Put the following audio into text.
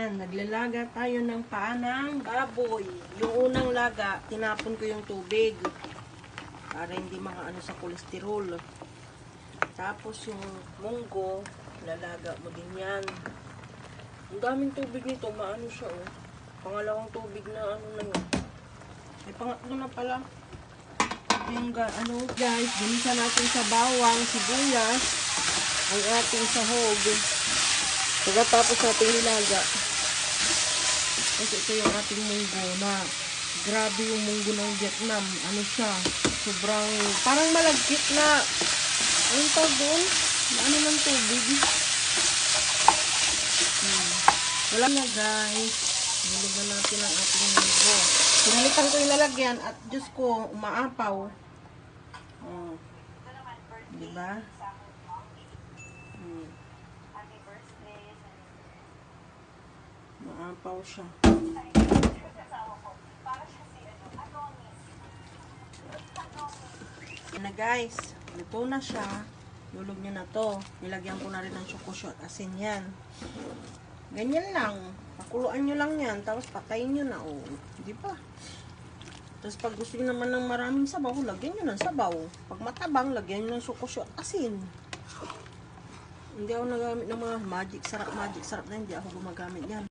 Naglalaga tayo ng paa ng baboy. Yung unang laga, tinapon ko yung tubig para hindi makaano sa kolesterol. Tapos yung munggo, lalaga mo din yan. Ang daming tubig nito, maano siya oh. Pangalawang tubig na ano na yun. Ay pangatlo na pala. Yung ano guys, ginisa natin sa bawang, sibuyas, ang ating sahog. Pagkatapos natin nilaga. Kasi ito yung ating munggo na grabe yung munggo ng Vietnam. Ano siya? Sobrang, parang malagkit na. Anong tawag doon? Ano ng tubig? Wala na guys. Nilagyan natin ang ating munggo. Pinalitan ko yung lalagyan at Diyos ko, umaapaw. Diba? Maapaw siya. Yan na guys, luto na siya. Lulog nyo na to. Nilagyan ko na rin ng choco asin yan. Ganyan lang. Pakuluan nyo lang yan. Tapos patayin nyo na. Oh. Di ba? Tapos pag gusto nyo naman ng maraming sabaw, lagyan nyo ng sabaw. Pag matabang, lagyan nyo ng choco asin. Hindi ako nagamit ng mga magic sarap na. Hindi ako gumagamit yan.